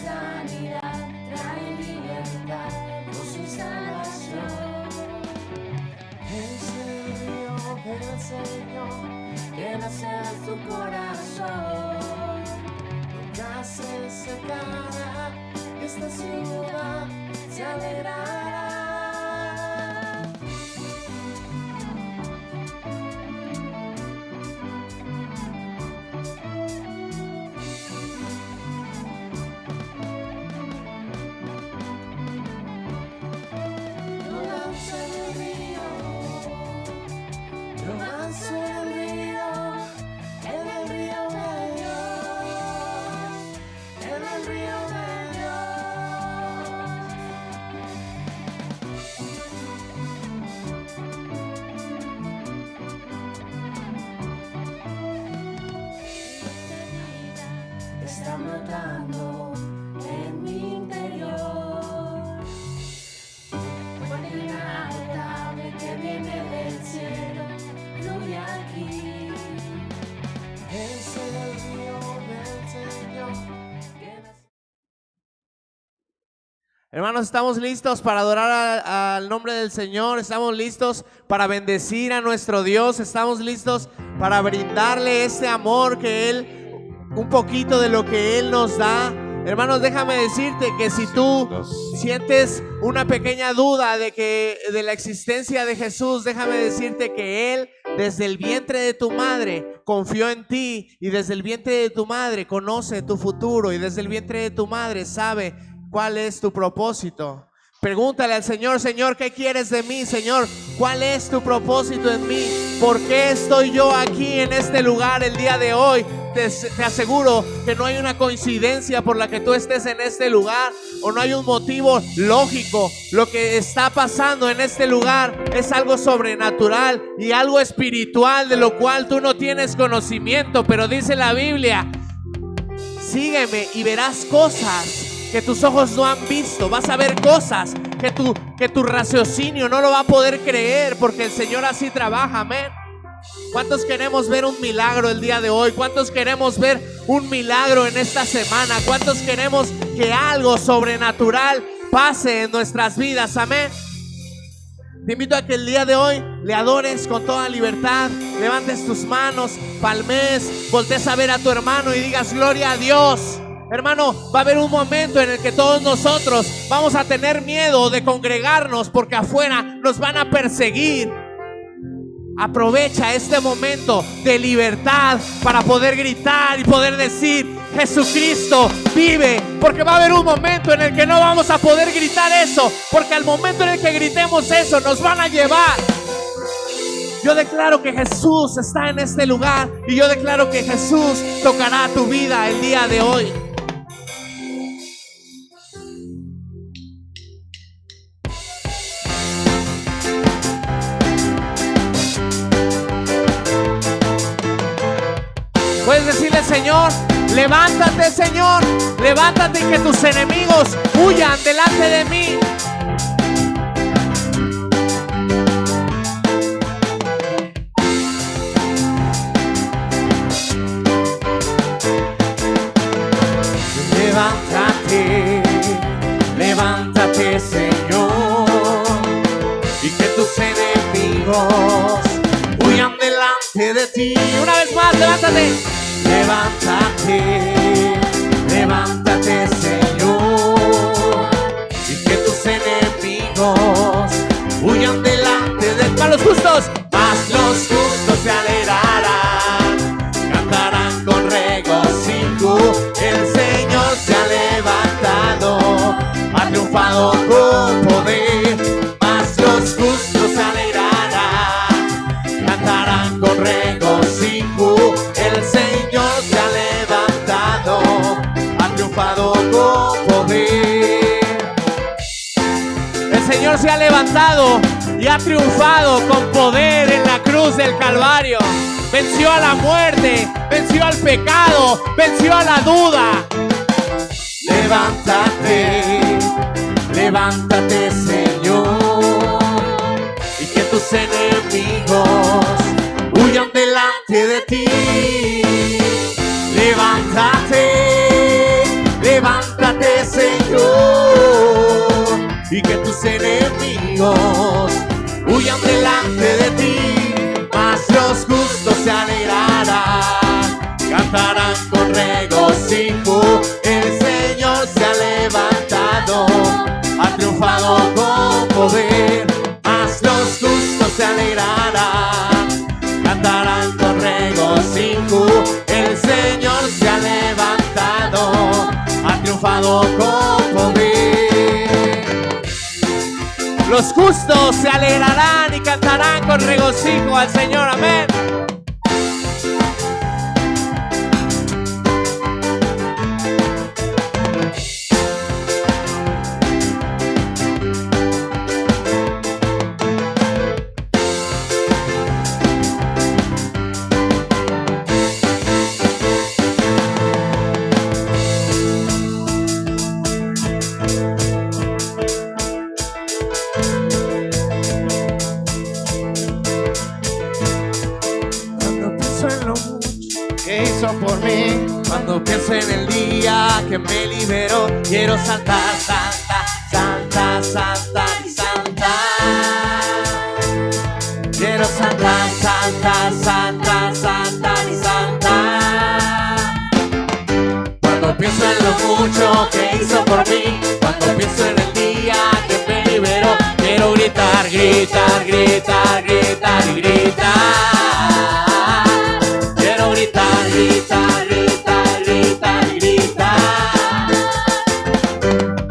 sanidad, trae libertad, gozo y salvación. Es el río del Señor que nace en tu corazón. Nunca se secará, esta ciudad se alegrará. Está brotando en mi interior. Fuente inagotable que viene del cielo, fluye aquí. Es el río del Señor. Hermanos, estamos listos para adorar al nombre del Señor. Estamos listos para bendecir a nuestro Dios. Estamos listos para brindarle ese amor que Él, un poquito de lo que Él nos da. Hermanos, déjame decirte que si tú sientes una pequeña duda de la existencia de Jesús, déjame decirte que Él desde el vientre de tu madre confió en ti, y desde el vientre de tu madre conoce tu futuro, y desde el vientre de tu madre sabe cuál es tu propósito. Pregúntale al Señor: Señor, ¿qué quieres de mí? Señor, ¿cuál es tu propósito en mí? ¿Por qué estoy yo aquí en este lugar el día de hoy? Te aseguro que no hay una coincidencia por la que tú estés en este lugar, o no hay un motivo lógico. Lo que está pasando en este lugar es algo sobrenatural y algo espiritual de lo cual tú no tienes conocimiento. Pero dice la Biblia: sígueme y verás cosas que tus ojos no han visto. Vas a ver cosas que tu raciocinio no lo va a poder creer, porque el Señor así trabaja. Amén. ¿Cuántos queremos ver un milagro el día de hoy? ¿Cuántos queremos ver un milagro en esta semana? ¿Cuántos queremos que algo sobrenatural pase en nuestras vidas? Amén. Te invito a que el día de hoy le adores con toda libertad. Levantes tus manos, palmes, voltees a ver a tu hermano y digas: gloria a Dios. Hermano, va a haber un momento en el que todos nosotros vamos a tener miedo de congregarnos porque afuera nos van a perseguir. Aprovecha este momento de libertad para poder gritar y poder decir: Jesucristo vive. Porque va a haber un momento en el que no vamos a poder gritar eso, porque al momento en el que gritemos eso nos van a llevar. Yo declaro que Jesús está en este lugar, y yo declaro que Jesús tocará tu vida el día de hoy. Puedes decirle: Señor, levántate, Señor, levántate, y que tus enemigos huyan delante de mí. Levántate, levántate, Señor, y que tus enemigos huyan delante de ti. Una vez más, levántate. Levántate, levántate, Señor, y que tus enemigos huyan delante de ti. Más los justos, más los justos se alegrarán, cantarán con regocijo. El Señor se ha levantado, ha triunfado con poder. Más los justos se alegrarán, cantarán con regocijo. El Señor se ha levantado, ha triunfado con poder. El Señor se ha levantado y ha triunfado con poder en la cruz del Calvario. Venció a la muerte, venció al pecado, venció a la duda. Levántate, levántate, Señor, y que tus enemigos huyan delante de ti. Levántate, levántate, tus enemigos huyan delante de ti, mas los justos se alegrarán, cantarán con regocijo. El Señor se ha levantado, ha triunfado con poder, mas los justos se alegrarán, cantarán con regocijo. El Señor se ha levantado, ha triunfado con poder. Los justos se alegrarán y cantarán con regocijo al Señor. Amén. Por mí, cuando pienso en el día que me liberó, quiero saltar, saltar, saltar, saltar y saltar. Quiero saltar, saltar, saltar, saltar y saltar. Cuando pienso en lo mucho que hizo por mí, cuando pienso en el día que me liberó, quiero gritar, gritar, gritar, gritar y gritar. Grita, grita, grita, grita.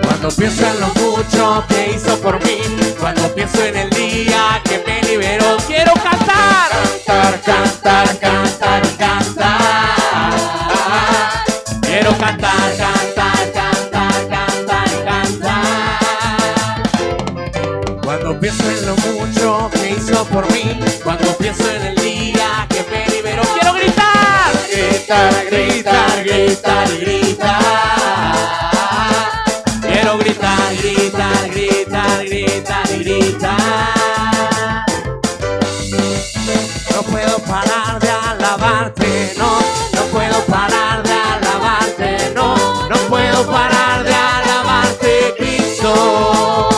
Cuando pienso en lo mucho que hizo por mí, cuando pienso en el día que me liberó, quiero cantar, cantar, cantar, cantar y cantar. Quiero cantar, cantar, cantar, cantar y cantar. Cuando pienso en lo mucho que hizo por mí, cuando pienso en el día que me liberó, quiero gritar. Gritar, gritar, gritar, gritar. Quiero gritar, gritar, gritar, gritar, gritar. No puedo parar de alabarte, no, no puedo parar de alabarte, no, no puedo parar de alabarte, Cristo.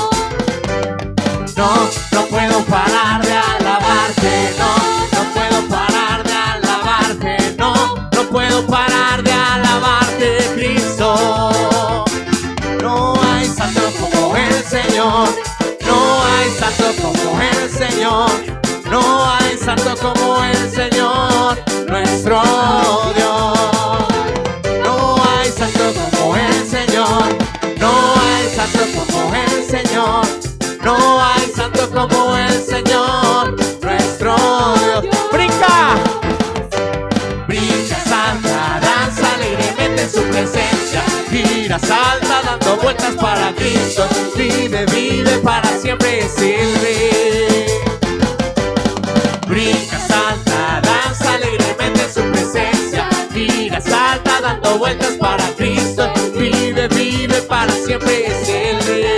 No, no puedo parar de alabarte, no, no puedo parar de alabarte, no, no puedo parar de alabarte, Cristo. No hay santo como el Señor, no hay santo como el Señor, no hay santo como el Señor, nuestro Dios. No hay santo como el Señor, no hay santo como el Señor, no hay santo como el Señor, nuestro Dios. ¡Brinca! Brinca, salta, danza alegremente en su presencia. Gira, salta, dando vueltas para Cristo. Vive, vive para siempre, sirve. Brinca, salta, danza alegremente en su presencia. Gira, salta, dando vueltas para Cristo. Vive, vive para siempre, sirve.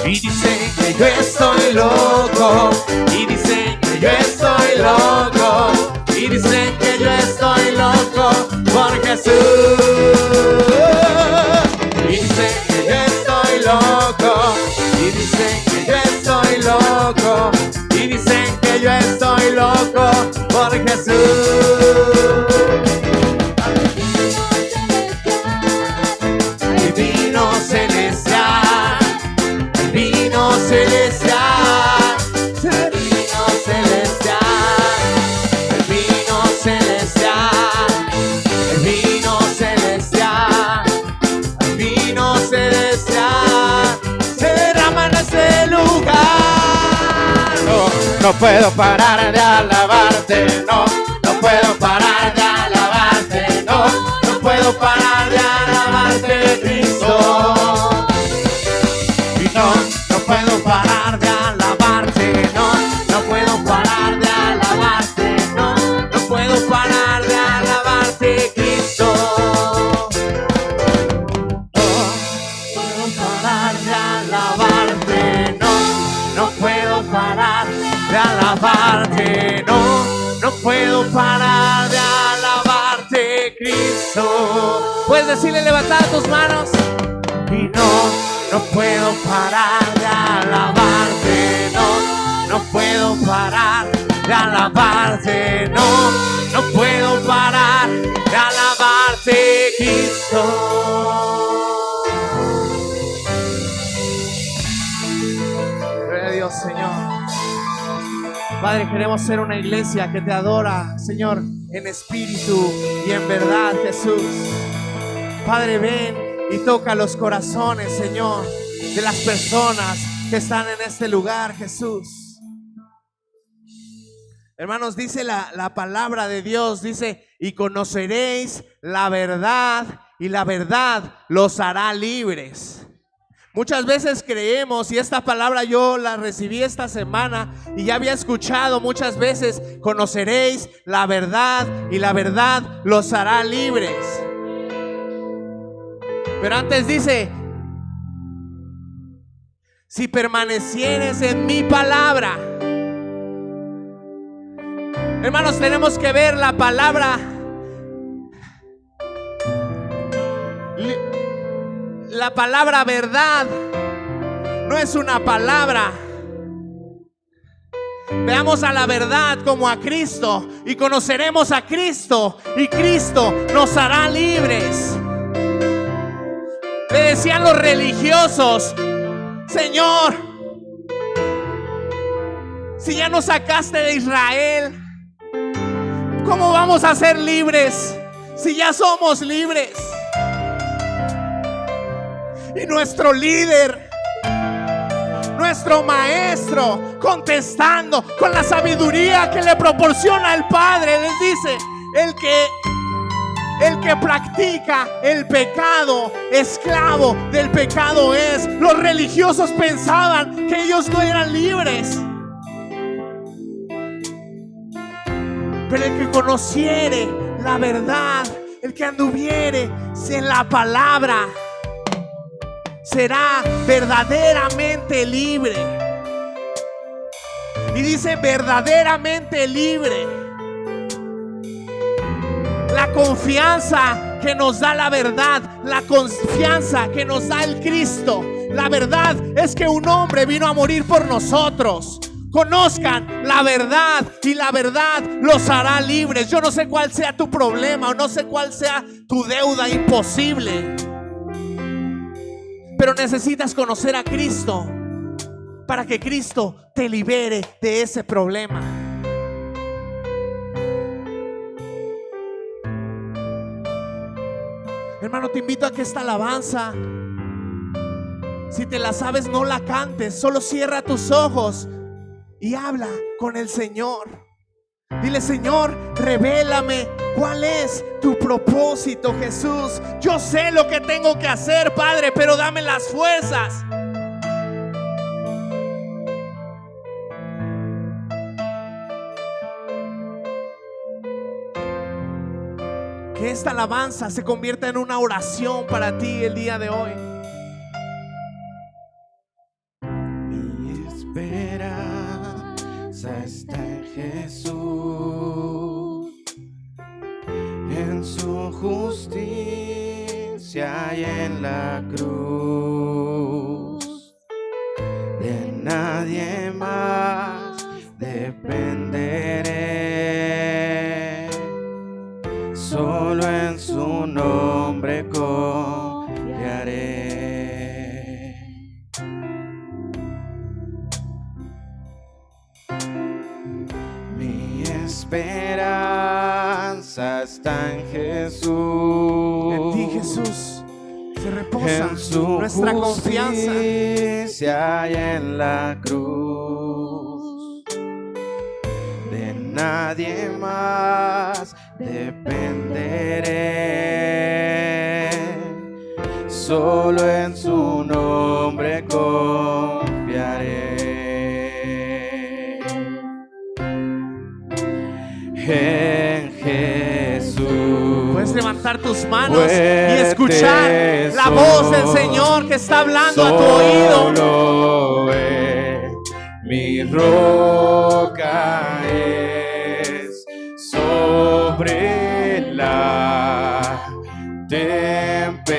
Y dicen que yo estoy loco, y dicen que yo estoy loco, y dicen que yo estoy loco por Jesús. Y dicen que yo estoy loco, y dicen que yo estoy loco, y dicen que yo estoy loco por Jesús. Divino celestial, vino celestial, el vino celestial, el vino celestial, el vino celestial, el vino celestial, se derrama en este lugar. No, no puedo parar de alabarte, no, no puedo parar de alabarte, no, no puedo parar de alabarte, Cristo. No, no puedo parar de alabarte, no, no puedo parar de alabarte, no, no puedo parar de alabarte, Cristo. No puedo parar de alabarte, no, no puedo parar de alabarte, no, no puedo parar de alabarte, Cristo. Puedes decirle, levantar tus manos. Y no no puedo parar de alabarte, no puedo parar de alabarte, no puedo parar de alabarte, Cristo. Gloria a Dios, Señor. Padre, queremos ser una iglesia que te adora, Señor, en espíritu y en verdad, Jesús. Padre, ven y toca los corazones, Señor, de las personas que están en este lugar, Jesús. Hermanos, dice la palabra de Dios, dice, y conoceréis la verdad, y la verdad los hará libres. Muchas veces creemos, y esta palabra yo la recibí esta semana y ya había escuchado muchas veces, conoceréis la verdad y la verdad los hará libres. Pero antes dice, si permanecieres en mi palabra. Hermanos, tenemos que ver la palabra. La palabra verdad no es una palabra. Veamos a la verdad como a Cristo y conoceremos a Cristo y Cristo nos hará libres. Le decían los religiosos, Señor, si ya nos sacaste de Israel, ¿cómo vamos a ser libres si ya somos libres? Y nuestro líder, nuestro maestro, contestando con la sabiduría que le proporciona el Padre, les dice, el que practica el pecado, esclavo del pecado es. Los religiosos pensaban que ellos no eran libres, pero el que conociere la verdad, el que anduviere en la palabra, será verdaderamente libre. Y dice verdaderamente libre. La confianza que nos da la verdad, la confianza que nos da el Cristo, la verdad es que un hombre vino a morir por nosotros. Conozcan la verdad y la verdad los hará libres. Yo no sé cuál sea tu problema o no sé cuál sea tu deuda imposible, pero necesitas conocer a Cristo para que Cristo te libere de ese problema. Hermano, te invito a que esta alabanza, si te la sabes, no la cantes, solo cierra tus ojos y habla con el Señor. Dile, Señor, revélame cuál es tu propósito, Jesús. Yo sé lo que tengo que hacer, Padre, pero dame las fuerzas. Que esta alabanza se convierta en una oración para ti el día de hoy. Mi esperanza está en Jesús, en su justicia y en la cruz. De nadie más dependeré, solo en su nombre confiaré. Mi esperanza está en Jesús. En ti, Jesús, se reposa En su nuestra confianza. justicia y en la cruz. De nadie más dependeré, solo en su nombre confiaré. En Jesús. Puedes levantar tus manos y escuchar la voz del Señor que está hablando a tu oído. Solo Él, mi roca es sobre la tempestad.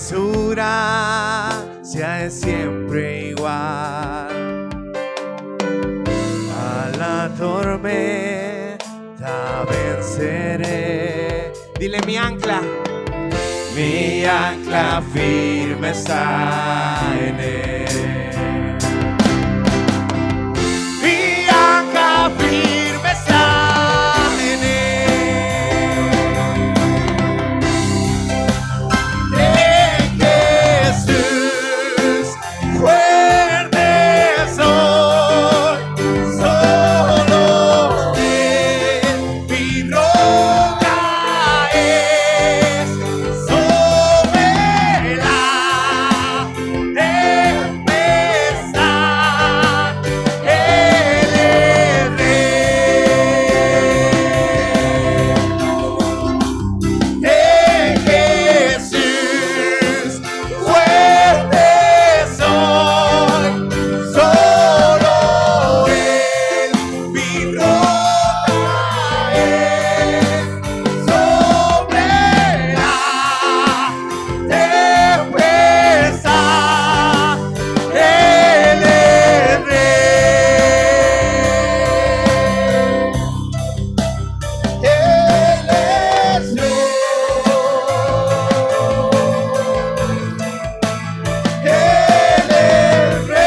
su gracia es siempre igual. A la tormenta venceré. Dile: mi ancla firme está en él. Mi ancla firme está en él. En Jesús fuerte soy, solo Él mi roca es. Sobre la tempestad Él es rey. En Jesús fuerte soy, solo Él mi roca es. Sobre la tempestad Él es rey. Él es Dios. Él es rey.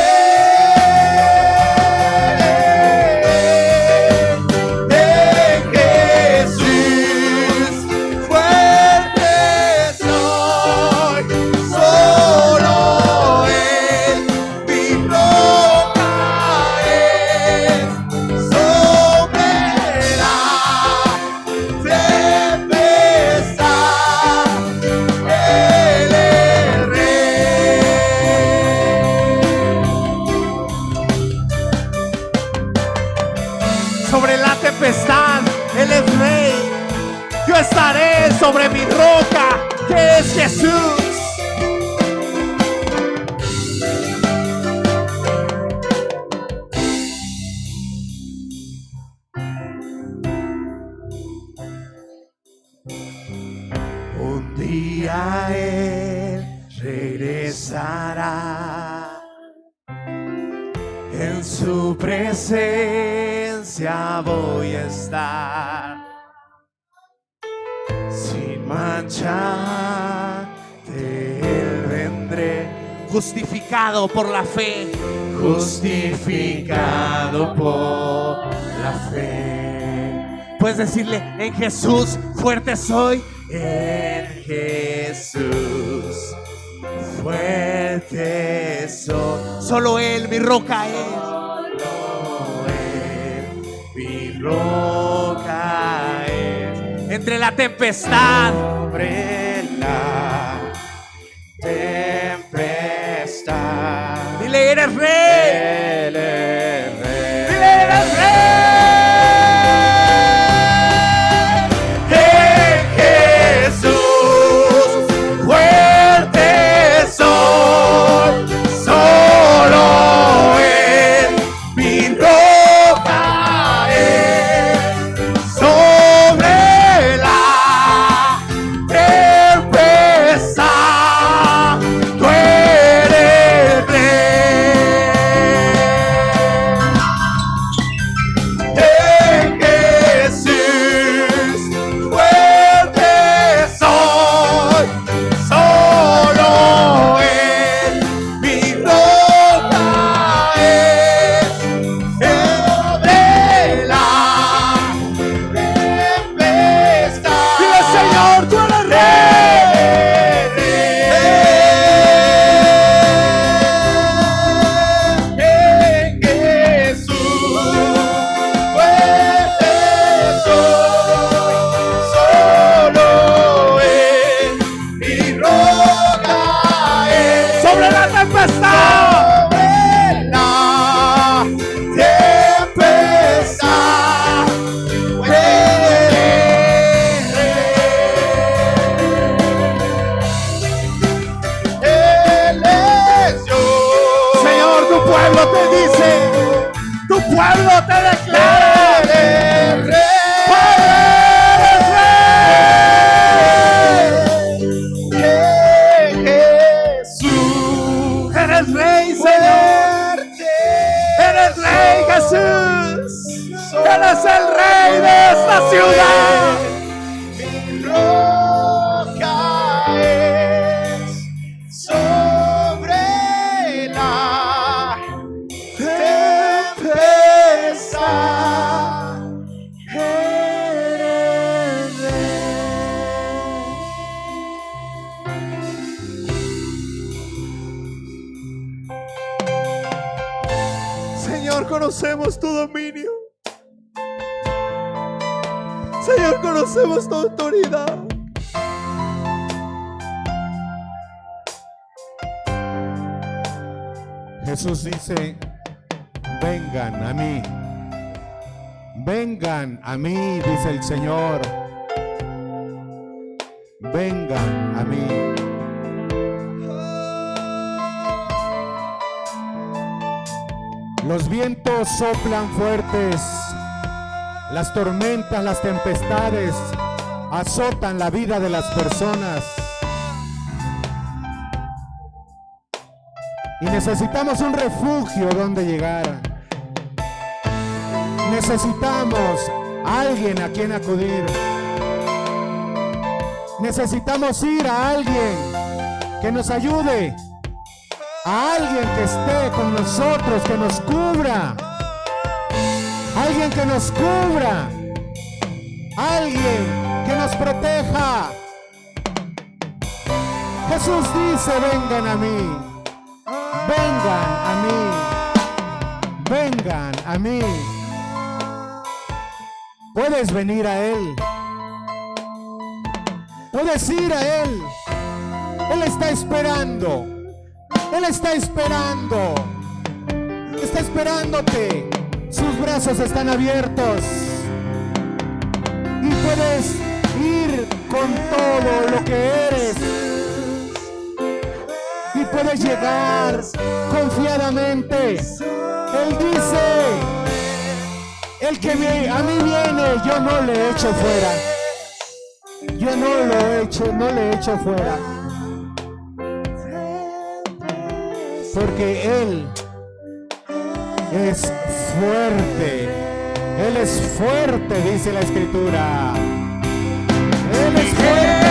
En Jesús fuerte soy, solo Él mi roca es. Sobre la tempestad Él es rey. Sobre la tempestad Él es rey. Yo estaré sobre mi roca, que es Jesús. Un día Él regresará. En su presencia voy a estar. Sin mancha de Él vendré. Justificado por la fe. Justificado por la fe. Puedes decirle: en Jesús fuerte soy. En Jesús fuerte soy. Solo Él mi roca es. Solo Él mi roca es. Entre la tempestad. Sobre la tempestad. Dile: eres rey. Él es rey. Dile: eres rey. En Jesús fuerte soy, solo Él mi roca es. Sobre la tempestad tú eres rey. En Jesús fuerte soy, solo Él mi roca es. Sobre la tempestad. Dile: Señor, tú eres rey. En Jesús fuerte soy, solo Él mi roca es. Sobre la tempestad. Sobre la tempestad tú eres rey. Él es Dios. Señor, tu pueblo te dice, tu pueblo te declara: eres rey. Eres rey. En eres el rey de esta ciudad. Mi roca es sobre la tempestad. Eres Señor, conocemos tu dominio. Señor, conocemos tu autoridad. Jesús dice, vengan a mí. Vengan a mí, dice el Señor. Vengan a mí. Los vientos soplan fuertes, las tormentas, las tempestades azotan la vida de las personas. Y necesitamos un refugio donde llegar. Necesitamos alguien a quien acudir. Necesitamos ir a alguien que nos ayude. A alguien que esté con nosotros, que nos cubra. Alguien que nos cubra. Alguien que nos proteja. Jesús dice, vengan a mí. Vengan a mí. Vengan a mí. Puedes venir a Él. Puedes ir a Él. Él está esperando. Él está esperando. Está esperándote. Sus brazos están abiertos. Y puedes ir con todo lo que eres. Y puedes llegar confiadamente. Él dice, el que a mí viene, yo no le echo fuera. Yo no le echo fuera. Porque Él es fuerte. Él es fuerte, dice la Escritura. Él es fuerte.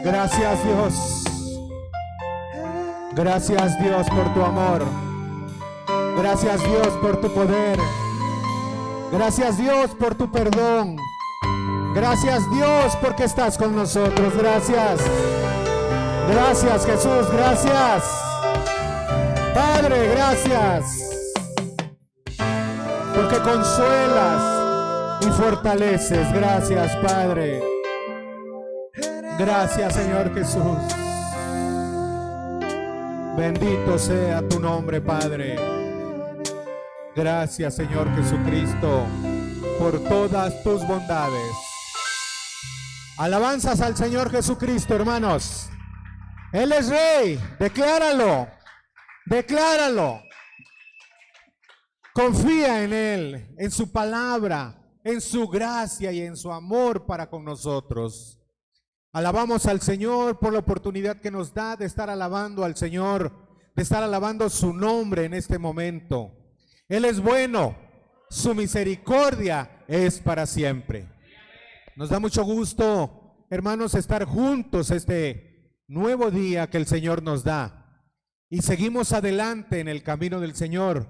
Gracias Dios. Gracias Dios por tu amor. Gracias Dios por tu poder. Gracias Dios por tu perdón. Gracias Dios porque estás con nosotros. Gracias. Gracias Jesús. Gracias. Padre, gracias. Porque consuelas y fortaleces. Gracias Padre. Gracias Señor Jesús. Bendito sea tu nombre, Padre. Gracias Señor Jesucristo por todas tus bondades. Alabanzas al Señor Jesucristo, hermanos. Él es Rey. Decláralo. Decláralo. Confía en Él, en su palabra, en su gracia y en su amor para con nosotros. Alabamos al Señor por la oportunidad que nos da de estar alabando al Señor de estar alabando su nombre en este momento. Él es bueno, su misericordia es para siempre. Nos da mucho gusto, hermanos, estar juntos este nuevo día que el Señor nos da. Y seguimos adelante en el camino del Señor.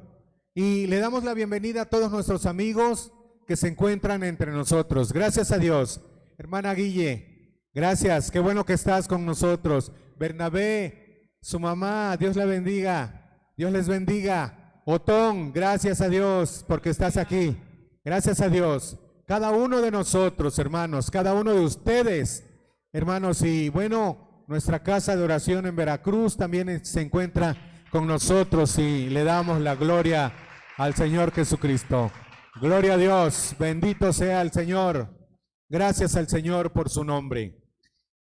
Y le damos la bienvenida a todos nuestros amigos que se encuentran entre nosotros. Gracias a Dios. Hermana Guille, gracias, qué bueno que estás con nosotros. Bernabé, su mamá, Dios la bendiga, Dios les bendiga. Otón, gracias a Dios porque estás aquí. Gracias a Dios. Cada uno de nosotros, hermanos, cada uno de ustedes, hermanos, y bueno, nuestra casa de oración en Veracruz también se encuentra con nosotros y le damos la gloria al Señor Jesucristo. Gloria a Dios, bendito sea el Señor. Gracias al Señor por su nombre.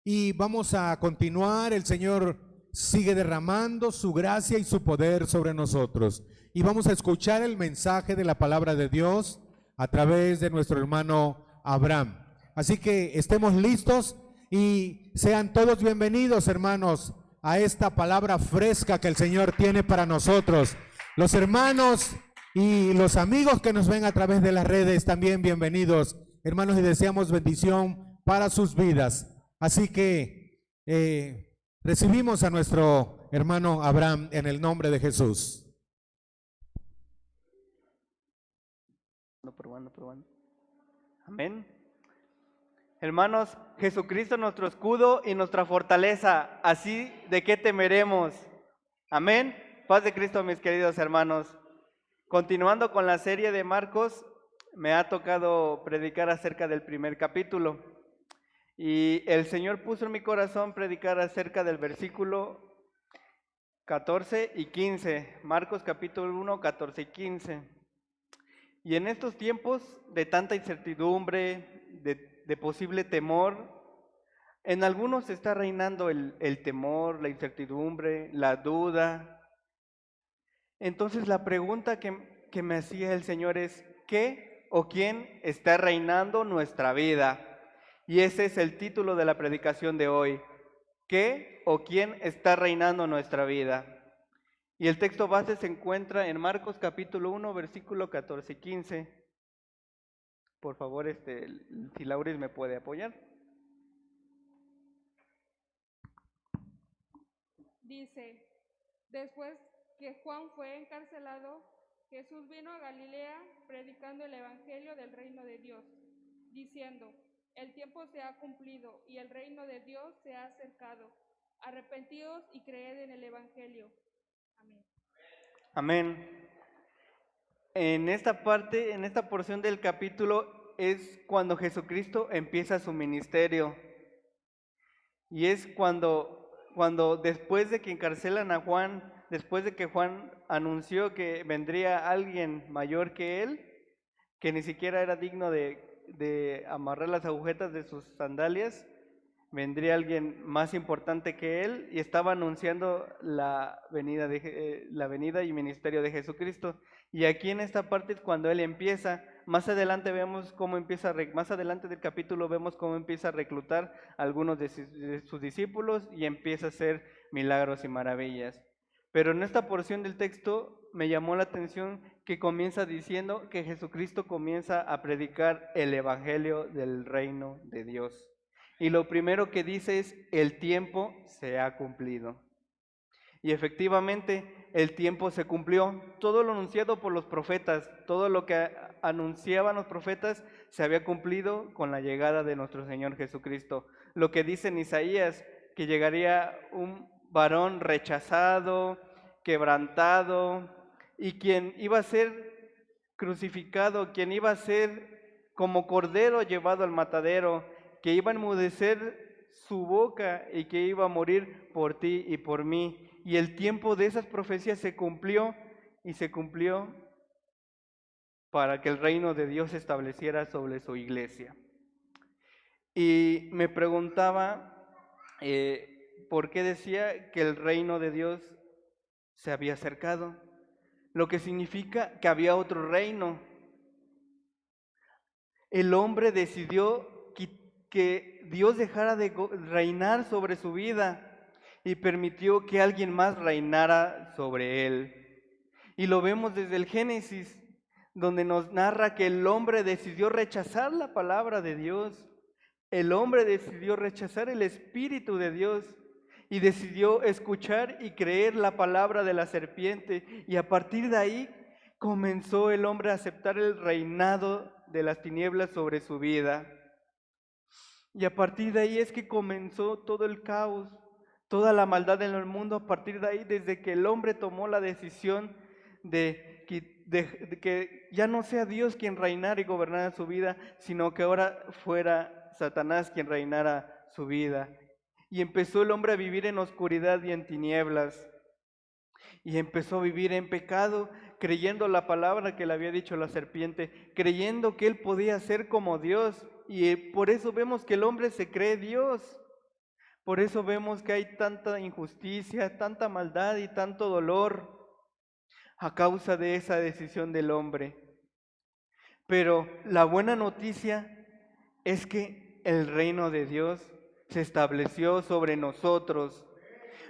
Y vamos a continuar, el Señor sigue derramando su gracia y su poder sobre nosotros. Y vamos a escuchar el mensaje de la palabra de Dios a través de nuestro hermano Abraham. Así que estemos listos y sean todos bienvenidos, hermanos, a esta palabra fresca que el Señor tiene para nosotros. Los hermanos y los amigos que nos ven a través de las redes, también bienvenidos, hermanos, y deseamos bendición para sus vidas. Así que recibimos a nuestro hermano Abraham en el nombre de Jesús. Probando. Amén. Hermanos, Jesucristo nuestro escudo y nuestra fortaleza, así de qué temeremos. Amén. Paz de Cristo, mis queridos hermanos. Continuando con la serie de Marcos, me ha tocado predicar acerca del primer capítulo. Y el Señor puso en mi corazón predicar acerca del versículo 14 y 15. Marcos capítulo 1, 14 y 15. Y en estos tiempos de tanta incertidumbre, de posible temor, en algunos está reinando el temor, la incertidumbre, la duda. Entonces la pregunta que me hacía el Señor es, ¿qué o quién está reinando nuestra vida? Y ese es el título de la predicación de hoy. ¿Qué o quién está reinando nuestra vida? Y el texto base se encuentra en Marcos capítulo 1, versículo 14 y 15. Por favor, si Lauris me puede apoyar. Dice, después que Juan fue encarcelado, Jesús vino a Galilea predicando el evangelio del reino de Dios, diciendo, el tiempo se ha cumplido y el reino de Dios se ha acercado. Arrepentidos y creed en el evangelio. Amén. Amén. En esta parte, en esta porción del capítulo es cuando Jesucristo empieza su ministerio. Y es cuando después de que encarcelan a Juan, después de que Juan anunció que vendría alguien mayor que él, que ni siquiera era digno de amarrar las agujetas de sus sandalias, vendría alguien más importante que él y estaba anunciando la venida y ministerio de Jesucristo. Y aquí en esta parte es cuando él empieza. Más adelante vemos cómo empieza, más adelante del capítulo vemos cómo empieza a reclutar a algunos de sus discípulos y empieza a hacer milagros y maravillas. Pero en esta porción del texto me llamó la atención que comienza diciendo que Jesucristo comienza a predicar el evangelio del reino de Dios. Y lo primero que dice es, el tiempo se ha cumplido. Y efectivamente, el tiempo se cumplió. Todo lo anunciado por los profetas, todo lo que anunciaban los profetas, se había cumplido con la llegada de nuestro Señor Jesucristo. Lo que dice en Isaías, que llegaría un varón rechazado, quebrantado, y quien iba a ser crucificado, quien iba a ser como cordero llevado al matadero, que iba a enmudecer su boca y que iba a morir por ti y por mí. Y el tiempo de esas profecías se cumplió y se cumplió para que el reino de Dios se estableciera sobre su iglesia. Y me preguntaba por qué decía que el reino de Dios se había acercado, lo que significa que había otro reino. El hombre decidió que Dios dejara de reinar sobre su vida y permitió que alguien más reinara sobre él. Y lo vemos desde el Génesis, donde nos narra que el hombre decidió rechazar la palabra de Dios. El hombre decidió rechazar el Espíritu de Dios y decidió escuchar y creer la palabra de la serpiente. Y a partir de ahí comenzó el hombre a aceptar el reinado de las tinieblas sobre su vida. Y a partir de ahí es que comenzó todo el caos, toda la maldad en el mundo. A partir de ahí, desde que el hombre tomó la decisión de que ya no sea Dios quien reinara y gobernara su vida, sino que ahora fuera Satanás quien reinara su vida. Y empezó el hombre a vivir en oscuridad y en tinieblas. Y empezó a vivir en pecado, creyendo la palabra que le había dicho la serpiente, creyendo que él podía ser como Dios. Y por eso vemos que el hombre se cree Dios. Por eso vemos que hay tanta injusticia, tanta maldad y tanto dolor a causa de esa decisión del hombre. Pero la buena noticia es que el reino de Dios se estableció sobre nosotros,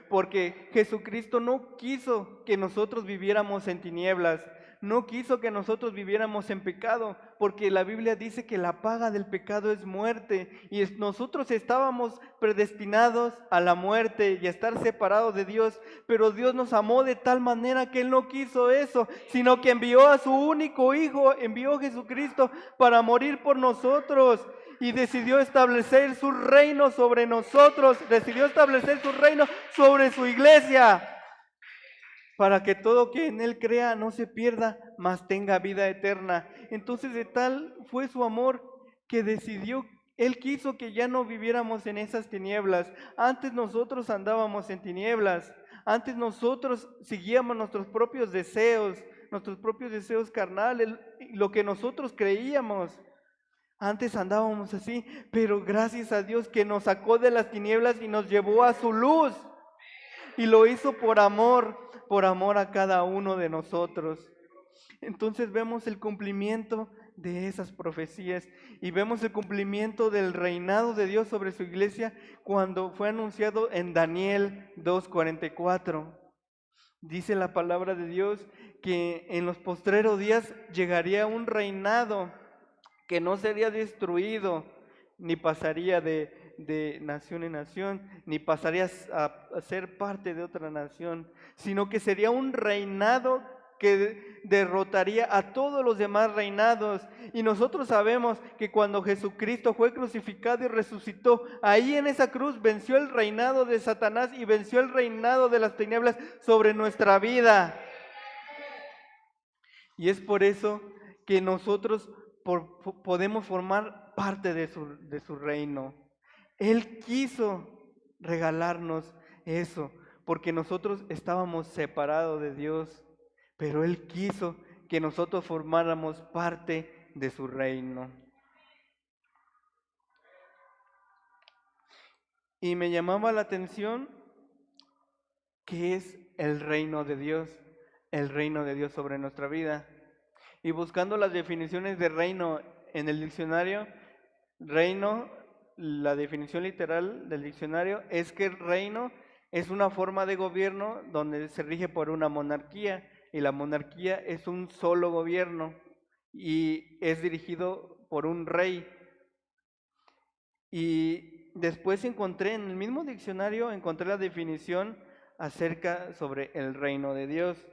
porque Jesucristo no quiso que nosotros viviéramos en tinieblas, no quiso que nosotros viviéramos en pecado, porque la Biblia dice que la paga del pecado es muerte, y nosotros estábamos predestinados a la muerte y a estar separados de Dios, pero Dios nos amó de tal manera que Él no quiso eso, sino que envió a su único Hijo, envió a Jesucristo para morir por nosotros. Y decidió establecer su reino sobre nosotros, decidió establecer su reino sobre su iglesia, para que todo que en Él crea no se pierda, mas tenga vida eterna. Entonces de tal fue su amor que decidió, Él quiso que ya no viviéramos en esas tinieblas. Antes nosotros andábamos en tinieblas, antes nosotros seguíamos nuestros propios deseos carnales, lo que nosotros creíamos. Antes andábamos así, pero gracias a Dios que nos sacó de las tinieblas y nos llevó a su luz. Y lo hizo por amor a cada uno de nosotros. Entonces vemos el cumplimiento de esas profecías y vemos el cumplimiento del reinado de Dios sobre su iglesia cuando fue anunciado en Daniel 2:44. Dice la palabra de Dios que en los postreros días llegaría un reinado que no sería destruido, ni pasaría de nación en nación, ni pasaría a ser parte de otra nación, sino que sería un reinado que derrotaría a todos los demás reinados. Y nosotros sabemos que cuando Jesucristo fue crucificado y resucitó, ahí en esa cruz venció el reinado de Satanás y venció el reinado de las tinieblas sobre nuestra vida. Y es por eso que nosotros podemos formar parte de su reino. Él quiso regalarnos eso, porque nosotros estábamos separados de Dios, pero Él quiso que nosotros formáramos parte de su reino. Y me llamaba la atención que es el reino de Dios sobre nuestra vida. Y buscando las definiciones de reino en el diccionario, reino, la definición literal del diccionario es que el reino es una forma de gobierno donde se rige por una monarquía, y la monarquía es un solo gobierno y es dirigido por un rey. Y después encontré en el mismo diccionario, encontré la definición acerca sobre el reino de Dios.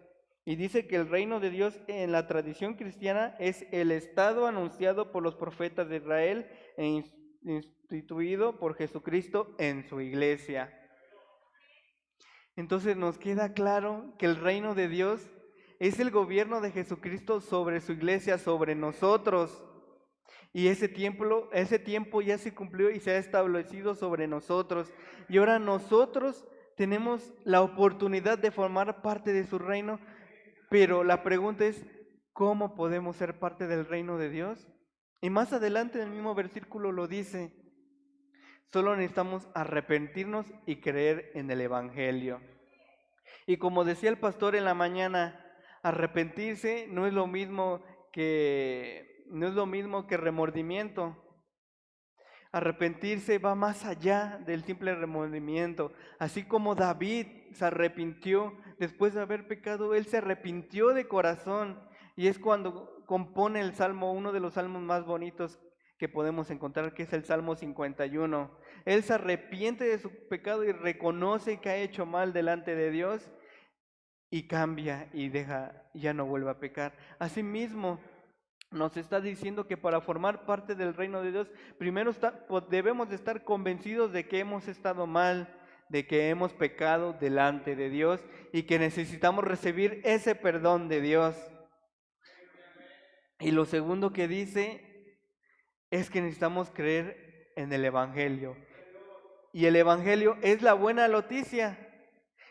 Y dice que el reino de Dios en la tradición cristiana es el estado anunciado por los profetas de Israel e instituido por Jesucristo en su iglesia. Entonces nos queda claro que el reino de Dios es el gobierno de Jesucristo sobre su iglesia, sobre nosotros. Y ese tiempo ya se cumplió y se ha establecido sobre nosotros. Y ahora nosotros tenemos la oportunidad de formar parte de su reino. Pero la pregunta es, ¿cómo podemos ser parte del reino de Dios? Y más adelante en el mismo versículo lo dice, solo necesitamos arrepentirnos y creer en el Evangelio. Y como decía el pastor en la mañana, arrepentirse no es lo mismo que remordimiento. Arrepentirse va más allá del simple remordimiento. Así como David se arrepintió después de haber pecado, él se arrepintió de corazón. Y es cuando compone el salmo, uno de los salmos más bonitos que podemos encontrar, que es el Salmo 51. Él se arrepiente de su pecado y reconoce que ha hecho mal delante de Dios y cambia y ya no vuelve a pecar. Asimismo, nos está diciendo que para formar parte del reino de Dios, primero debemos de estar convencidos de que hemos estado mal, de que hemos pecado delante de Dios y que necesitamos recibir ese perdón de Dios. Y lo segundo que dice es que necesitamos creer en el Evangelio. Y el Evangelio es la buena noticia.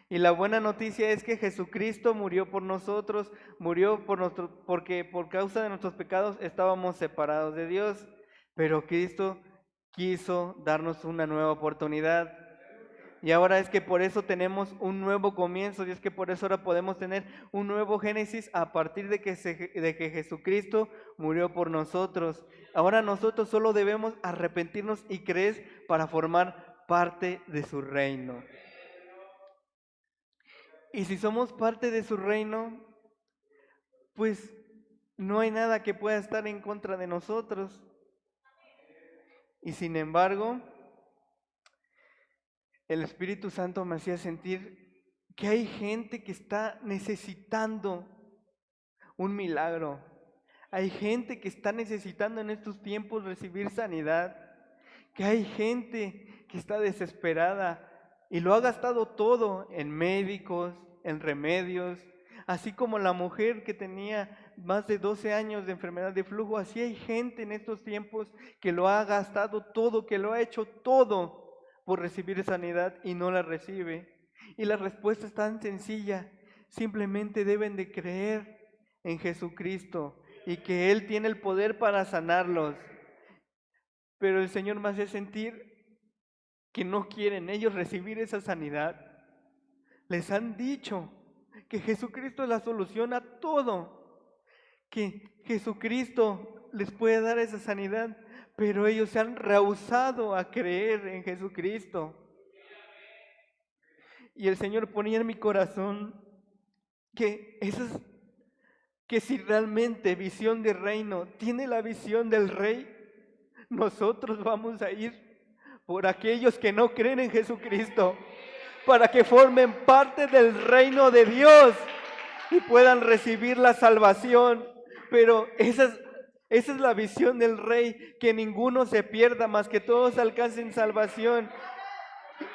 Y la buena noticia es que Jesucristo murió por nosotros, porque por causa de nuestros pecados estábamos separados de Dios, pero Cristo quiso darnos una nueva oportunidad. Y ahora es que por eso tenemos un nuevo comienzo, y es que por eso ahora podemos tener un nuevo Génesis a partir de que Jesucristo murió por nosotros. Ahora nosotros solo debemos arrepentirnos y creer para formar parte de su reino. Y si somos parte de su reino, pues no hay nada que pueda estar en contra de nosotros. Y sin embargo, el Espíritu Santo me hacía sentir que hay gente que está necesitando un milagro. Hay gente que está necesitando en estos tiempos recibir sanidad. Que hay gente que está desesperada y lo ha gastado todo en médicos, en remedios, así como la mujer que tenía más de 12 años de enfermedad de flujo. Así hay gente en estos tiempos que lo ha gastado todo, que lo ha hecho todo por recibir sanidad y no la recibe. Y la respuesta es tan sencilla: simplemente deben de creer en Jesucristo y que Él tiene el poder para sanarlos. Pero el Señor me hace sentir que no quieren ellos recibir esa sanidad. Les han dicho que Jesucristo es la solución a todo, que Jesucristo les puede dar esa sanidad, pero ellos se han rehusado a creer en Jesucristo. Y el Señor ponía en mi corazón que si realmente Visión de Reino tiene la visión del Rey, nosotros vamos a ir por aquellos que no creen en Jesucristo, para que formen parte del reino de Dios y puedan recibir la salvación. Pero esa es la visión del Rey, que ninguno se pierda, más que todos alcancen salvación.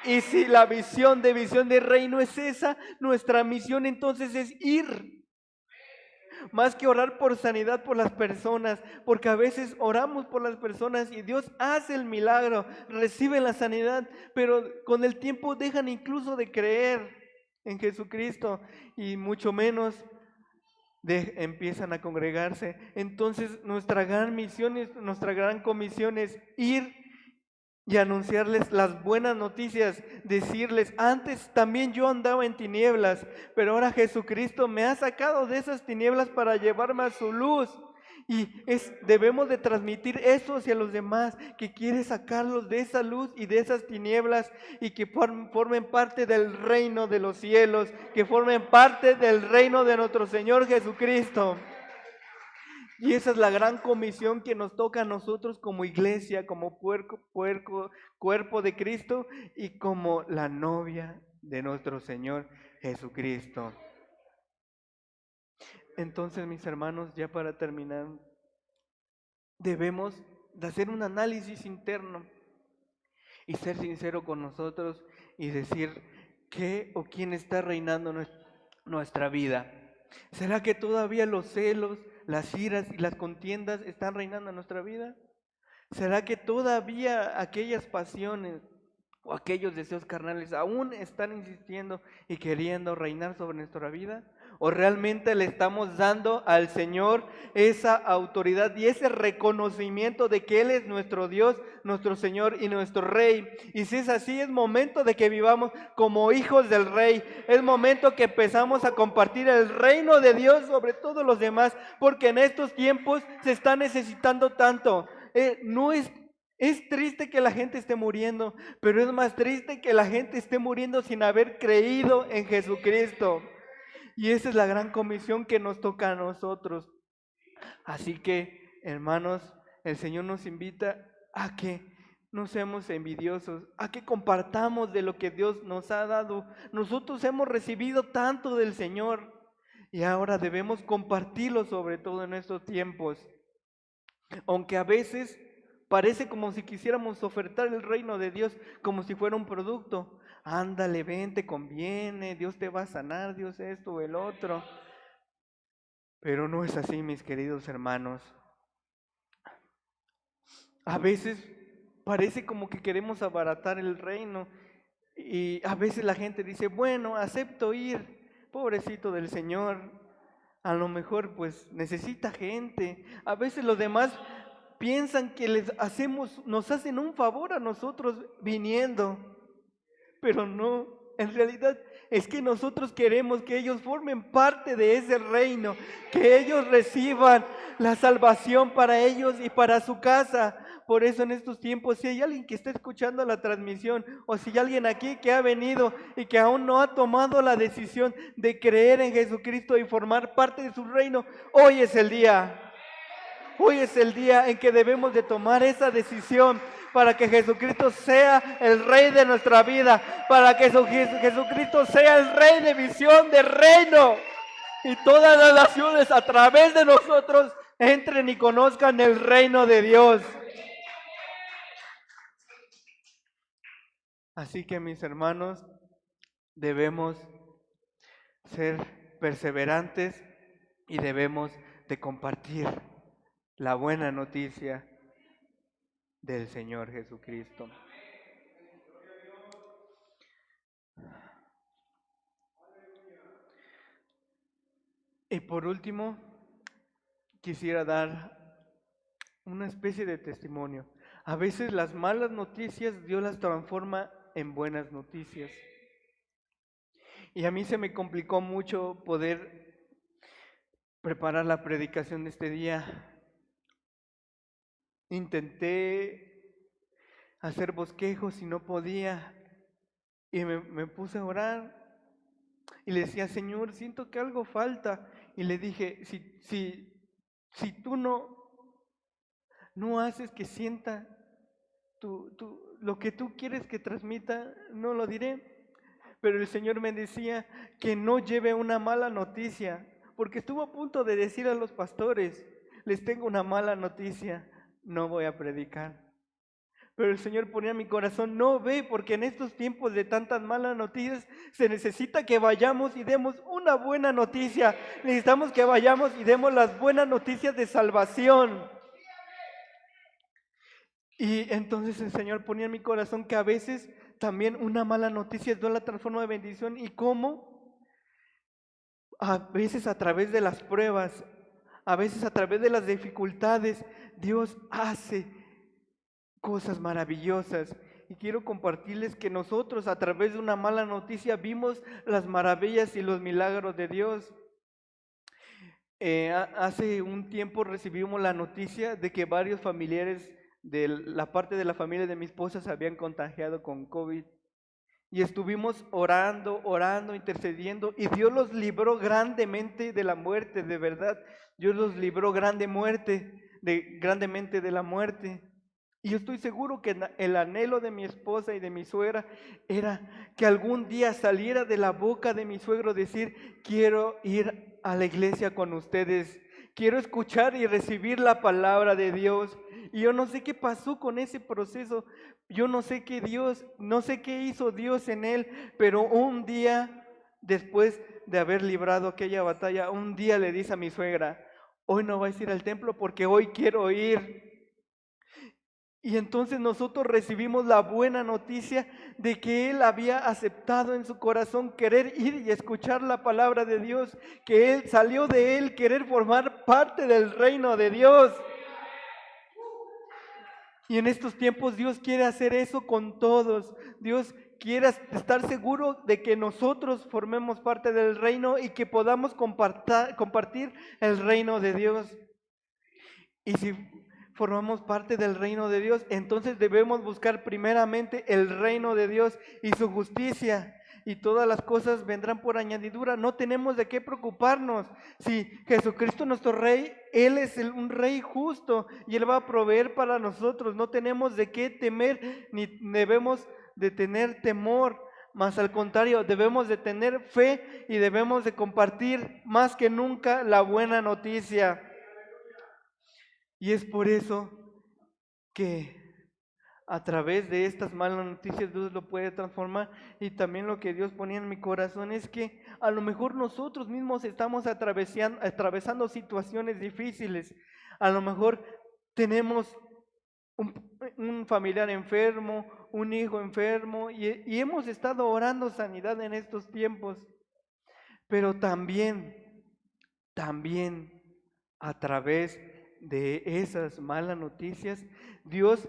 Y si la visión de reino es esa, nuestra misión entonces es ir. Más que orar por sanidad por las personas, porque a veces oramos por las personas y Dios hace el milagro, reciben la sanidad, pero con el tiempo dejan incluso de creer en Jesucristo y mucho menos empiezan a congregarse. Entonces nuestra gran misión, nuestra gran comisión es ir y anunciarles las buenas noticias, decirles: antes también yo andaba en tinieblas, pero ahora Jesucristo me ha sacado de esas tinieblas para llevarme a su luz. Y debemos de transmitir eso hacia los demás, que quiere sacarlos de esa luz y de esas tinieblas, y que formen parte del reino de los cielos, que formen parte del reino de nuestro Señor Jesucristo. Y esa es la gran comisión que nos toca a nosotros como iglesia, como cuerpo de Cristo y como la novia de nuestro Señor Jesucristo. Entonces, mis hermanos, ya para terminar, debemos de hacer un análisis interno y ser sincero con nosotros y decir qué o quién está reinando nuestra vida. ¿Será que todavía los celos, las iras y las contiendas están reinando en nuestra vida? ¿Será que todavía aquellas pasiones o aquellos deseos carnales aún están insistiendo y queriendo reinar sobre nuestra vida? ¿O realmente le estamos dando al Señor esa autoridad y ese reconocimiento de que Él es nuestro Dios, nuestro Señor y nuestro Rey? Y si es así, es momento de que vivamos como hijos del Rey. Es momento que empezamos a compartir el reino de Dios sobre todos los demás, porque en estos tiempos se está necesitando tanto. No es Es triste que la gente esté muriendo, pero es más triste que la gente esté muriendo sin haber creído en Jesucristo. Y esa es la gran comisión que nos toca a nosotros. Así que, hermanos, el Señor nos invita a que no seamos envidiosos, a que compartamos de lo que Dios nos ha dado. Nosotros hemos recibido tanto del Señor y ahora debemos compartirlo, sobre todo en estos tiempos. Aunque a veces parece como si quisiéramos ofertar el reino de Dios como si fuera un producto. Ándale, ven, te conviene, Dios te va a sanar, Dios esto o el otro. Pero no es así, mis queridos hermanos. A veces parece como que queremos abaratar el reino y a veces la gente dice, bueno, acepto ir, pobrecito del Señor, a lo mejor pues necesita gente. A veces los demás piensan que nos hacen un favor a nosotros viniendo, pero no, en realidad es que nosotros queremos que ellos formen parte de ese reino, que ellos reciban la salvación para ellos y para su casa. Por eso en estos tiempos, si hay alguien que está escuchando la transmisión o si hay alguien aquí que ha venido y que aún no ha tomado la decisión de creer en Jesucristo y formar parte de su reino, hoy es el día. Hoy es el día en que debemos de tomar esa decisión para que Jesucristo sea el Rey de nuestra vida, para que Jesucristo sea el Rey de visión, de reino, y todas las naciones a través de nosotros entren y conozcan el reino de Dios. Así que, mis hermanos, debemos ser perseverantes y debemos de compartir la buena noticia del Señor Jesucristo. Y por último, quisiera dar una especie de testimonio. A veces las malas noticias Dios las transforma en buenas noticias. Y a mí se me complicó mucho poder preparar la predicación de este día. Intenté hacer bosquejos y no podía. Y me puse a orar y le decía, Señor, siento que algo falta. Y le dije, si tú no haces que sienta lo que tú quieres que transmita, no lo diré. Pero el Señor me decía que no lleve una mala noticia, porque estuvo a punto de decir a los pastores, les tengo una mala noticia, no voy a predicar. Pero el Señor ponía en mi corazón, no ve, porque en estos tiempos de tantas malas noticias se necesita que vayamos y demos una buena noticia. Necesitamos que vayamos y demos las buenas noticias de salvación. Y entonces el Señor ponía en mi corazón que a veces también una mala noticia Dios la transforma de bendición. ¿Y cómo? A veces a través de las pruebas, a veces a través de las dificultades, Dios hace cosas maravillosas. Y quiero compartirles que nosotros a través de una mala noticia vimos las maravillas y los milagros de Dios. Hace un tiempo recibimos la noticia de que varios familiares de la parte de la familia de mi esposa se habían contagiado con COVID. Y estuvimos orando, intercediendo, y Dios los libró grandemente de la muerte, de verdad. Dios los libró grandemente de la muerte. Y yo estoy seguro que el anhelo de mi esposa y de mi suegra era que algún día saliera de la boca de mi suegro decir, quiero ir a la iglesia con ustedes, quiero escuchar y recibir la palabra de Dios. Y yo no sé qué pasó con ese proceso, yo no sé qué hizo Dios en él, pero un día, después de haber librado aquella batalla, un día le dice a mi suegra, hoy no vais a ir al templo porque hoy quiero ir. Y entonces nosotros recibimos la buena noticia de que él había aceptado en su corazón querer ir y escuchar la palabra de Dios, que él salió de él querer formar parte del reino de Dios. Y en estos tiempos Dios quiere hacer eso con todos. Dios quiere estar seguro de que nosotros formemos parte del reino y que podamos compartir el reino de Dios. Y si formamos parte del reino de Dios, entonces debemos buscar primeramente el reino de Dios y su justicia, y todas las cosas vendrán por añadidura. No tenemos de qué preocuparnos. Si Jesucristo nuestro Rey, Él es un Rey justo y Él va a proveer para nosotros. No tenemos de qué temer, ni debemos de tener temor. Más al contrario, debemos de tener fe y debemos de compartir más que nunca la buena noticia. Y es por eso que a través de estas malas noticias Dios lo puede transformar. Y también lo que Dios ponía en mi corazón es que a lo mejor nosotros mismos estamos atravesando situaciones difíciles. A lo mejor tenemos un familiar enfermo, un hijo enfermo, y hemos estado orando sanidad en estos tiempos. Pero también a través de esas malas noticias, Dios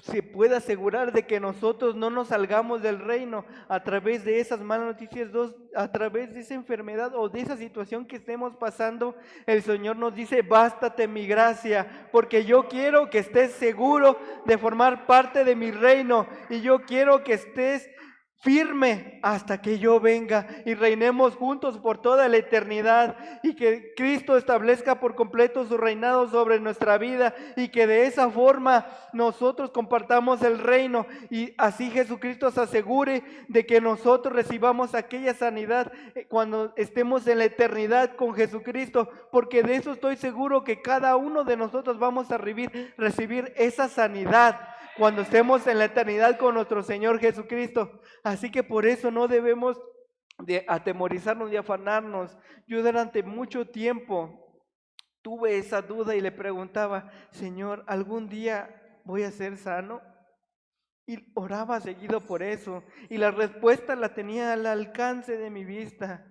se puede asegurar de que nosotros no nos salgamos del reino a través de esas malas noticias, a través de esa enfermedad o de esa situación que estemos pasando. El Señor nos dice: bástate mi gracia, porque yo quiero que estés seguro de formar parte de mi reino, y yo quiero que estés firme hasta que yo venga y reinemos juntos por toda la eternidad, y que Cristo establezca por completo su reinado sobre nuestra vida, y que de esa forma nosotros compartamos el reino, y así Jesucristo se asegure de que nosotros recibamos aquella sanidad cuando estemos en la eternidad con Jesucristo, porque de eso estoy seguro, que cada uno de nosotros vamos a recibir esa sanidad cuando estemos en la eternidad con nuestro Señor Jesucristo. Así que por eso no debemos de atemorizarnos y afanarnos. Yo durante mucho tiempo tuve esa duda y le preguntaba: Señor, ¿algún día voy a ser sano? Y oraba seguido por eso, y la respuesta la tenía al alcance de mi vista.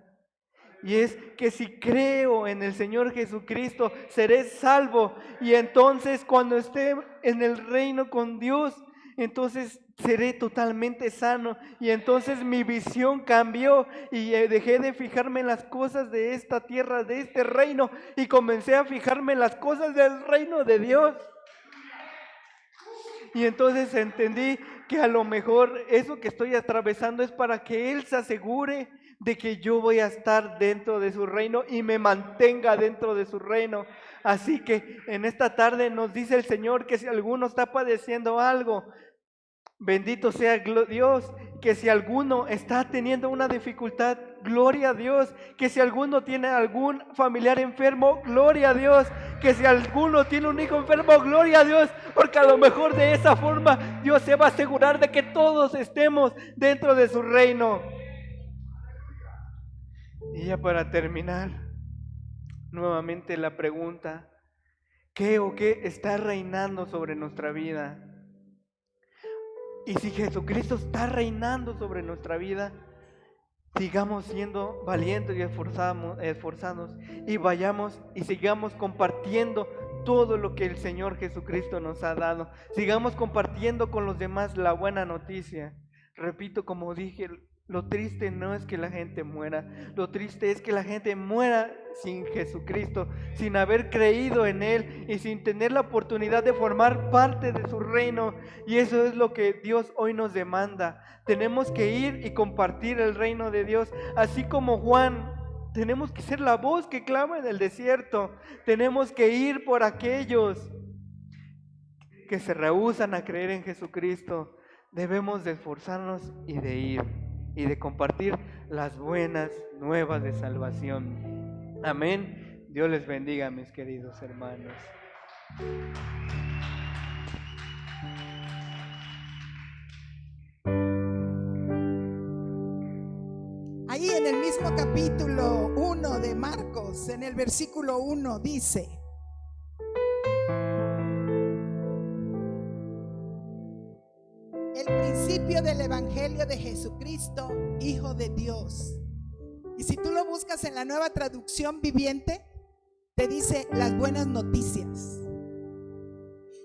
Y es que si creo en el Señor Jesucristo, seré salvo. Y entonces cuando esté en el reino con Dios, entonces seré totalmente sano. Y entonces mi visión cambió y dejé de fijarme en las cosas de esta tierra, de este reino, y comencé a fijarme en las cosas del reino de Dios. Y entonces entendí que a lo mejor eso que estoy atravesando es para que Él se asegure de que yo voy a estar dentro de su reino y me mantenga dentro de su reino. Así que en esta tarde nos dice el Señor que si alguno está padeciendo algo, bendito sea Dios. Que si alguno está teniendo una dificultad, gloria a Dios. Que si alguno tiene algún familiar enfermo, gloria a Dios. Que si alguno tiene un hijo enfermo, gloria a Dios, porque a lo mejor de esa forma Dios se va a asegurar de que todos estemos dentro de su reino. Y ya para terminar, nuevamente la pregunta: ¿qué o qué está reinando sobre nuestra vida? Y si Jesucristo está reinando sobre nuestra vida, sigamos siendo valientes y esforzados, y vayamos y sigamos compartiendo todo lo que el Señor Jesucristo nos ha dado. Sigamos compartiendo con los demás la buena noticia. Repito, como dije, lo triste no es que la gente muera, lo triste es que la gente muera sin Jesucristo, sin haber creído en Él y sin tener la oportunidad de formar parte de su reino. Y eso es lo que Dios hoy nos demanda. Tenemos que ir y compartir el reino de Dios, así como Juan. Tenemos que ser la voz que clama en el desierto. Tenemos que ir por aquellos que se rehúsan a creer en Jesucristo. Debemos de esforzarnos y de ir y de compartir las buenas nuevas de salvación. Amén. Dios les bendiga, mis queridos hermanos. Ahí en el mismo capítulo 1 de Marcos, en el versículo 1 dice: el principio del evangelio de Jesucristo, Hijo de Dios. Y si tú lo buscas en la Nueva Traducción Viviente, te dice las buenas noticias.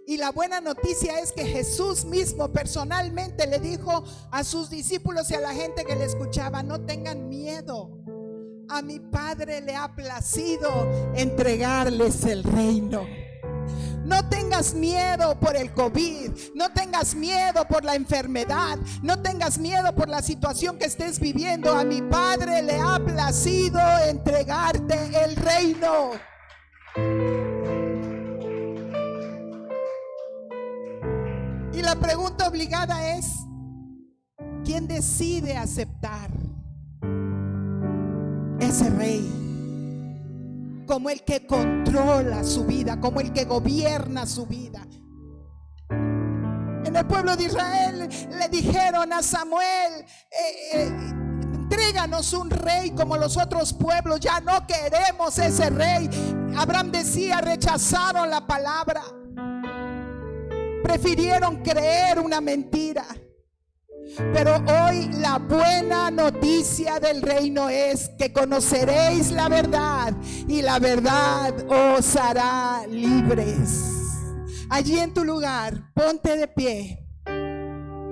Y la buena noticia es que Jesús mismo personalmente le dijo a sus discípulos y a la gente que le escuchaba: no tengan miedo, a mi Padre le ha placido entregarles el reino. No tengas miedo por el COVID, no tengas miedo por la enfermedad, no tengas miedo por la situación que estés viviendo. A mi Padre le ha placido entregarte el reino. Y la pregunta obligada es: ¿quién decide aceptar ese rey como el que controla su vida, como el que gobierna su vida? En el pueblo de Israel le dijeron a Samuel: entréganos un rey como los otros pueblos, ya no queremos ese rey. Abraham decía: rechazaron la palabra, prefirieron creer una mentira. Pero hoy la buena noticia del reino es que conoceréis la verdad y la verdad os hará libres. Allí en tu lugar, ponte de pie.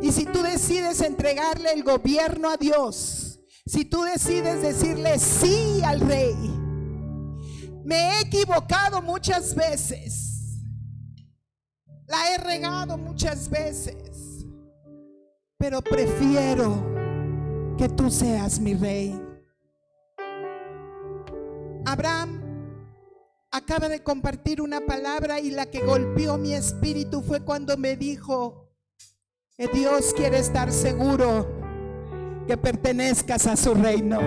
Y si tú decides entregarle el gobierno a Dios, si tú decides decirle sí al rey: me he equivocado muchas veces, la he regado muchas veces, pero prefiero que tú seas mi rey. Abraham acaba de compartir una palabra, y la que golpeó mi espíritu fue cuando me dijo que Dios quiere estar seguro que pertenezcas a su reino.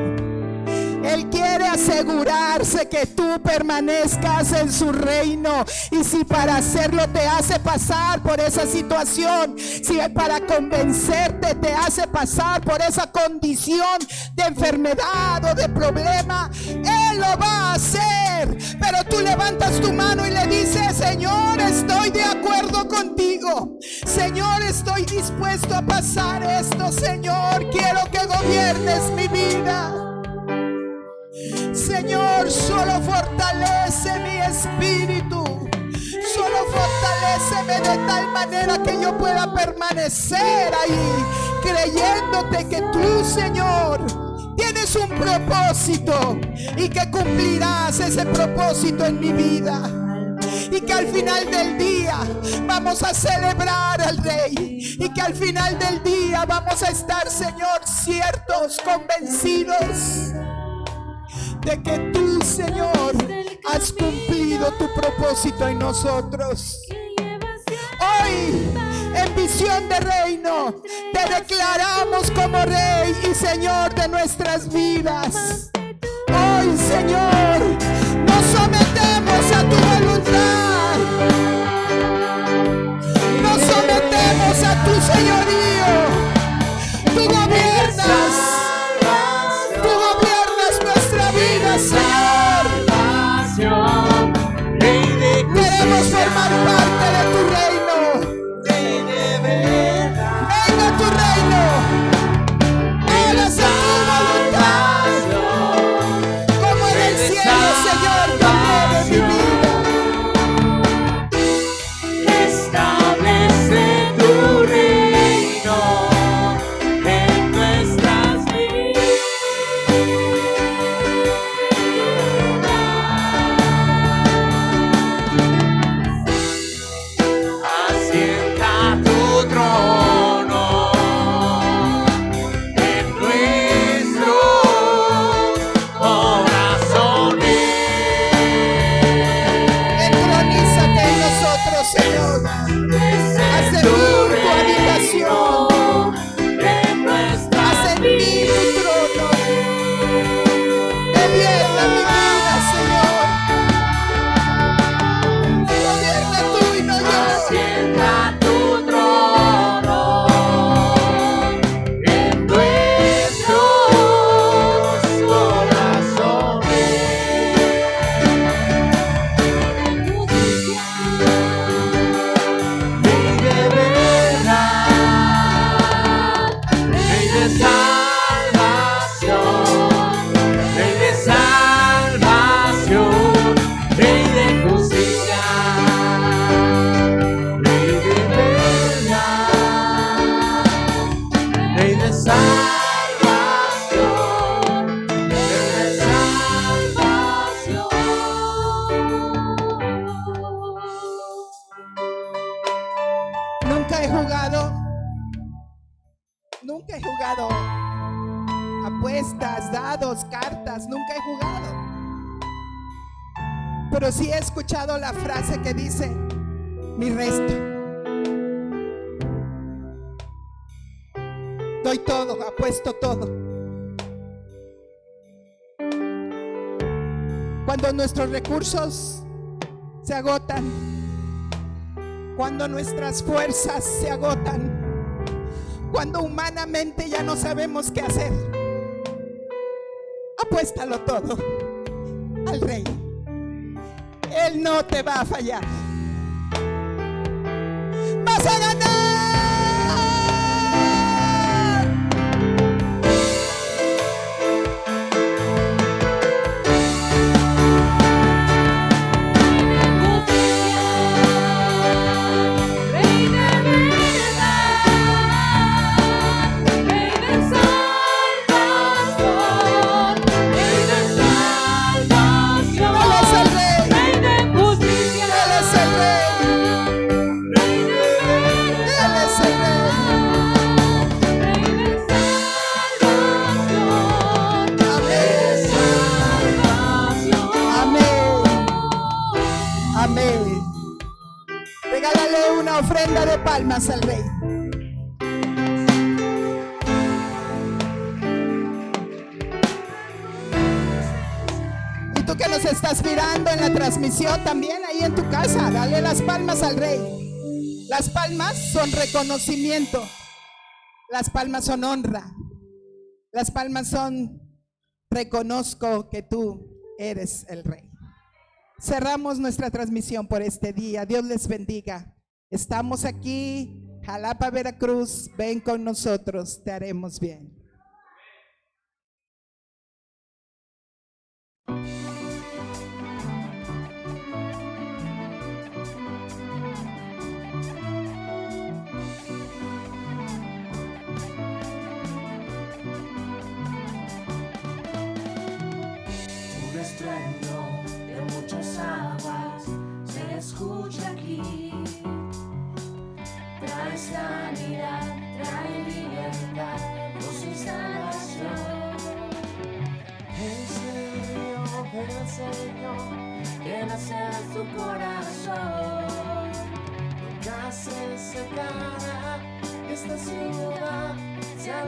Él quiere asegurarse que tú permanezcas en su reino. Y si para hacerlo te hace pasar por esa situación, si para convencerte te hace pasar por esa condición de enfermedad o de problema, Él lo va a hacer. Pero tú levantas tu mano y le dices: Señor, estoy de acuerdo contigo. Señor, estoy dispuesto a pasar esto. Señor, quiero que gobiernes mi vida. Señor, solo fortalece mi espíritu, solo fortaléceme de tal manera que yo pueda permanecer ahí, creyéndote que tú, Señor, tienes un propósito y que cumplirás ese propósito en mi vida. Y que al final del día vamos a celebrar al Rey, y que al final del día vamos a estar, Señor, ciertos, convencidos de que tú, Señor, has cumplido tu propósito en nosotros. Hoy, en Visión de Reino, te declaramos como Rey y Señor de nuestras vidas. Hoy, Señor, nos sometemos a tu voluntad, nos sometemos a tu señorío. Tú gobiernas nuestra vida, Señor. Queremos formar parte de tu reino. Venga tu reino, hágase tu voluntad, como en el cielo, Señor. Nunca he jugado apuestas, dados, cartas, nunca he jugado. Pero sí he escuchado la frase que dice, mi resto. Doy todo, apuesto todo. Cuando nuestros recursos se agotan, cuando nuestras fuerzas se agotan, cuando humanamente ya no sabemos qué hacer, apuéstalo todo al Rey. Él no te va a fallar. Vas a ganar. Regálale una ofrenda de palmas al Rey. Y tú que nos estás mirando en la transmisión, también ahí en tu casa, dale las palmas al Rey. Las palmas son reconocimiento. Las palmas son honra. Las palmas son reconozco que tú eres el Rey. Cerramos nuestra transmisión por este día. Dios les bendiga. Estamos aquí, Jalapa, Veracruz. Ven con nosotros, te haremos bien. Un estruendo de muchas aguas se escucha aquí. Trae sanidad, trae libertad, luz y salvación. Es el río del Señor que nace en tu corazón. Nunca se secará esta ciudad, se alegra.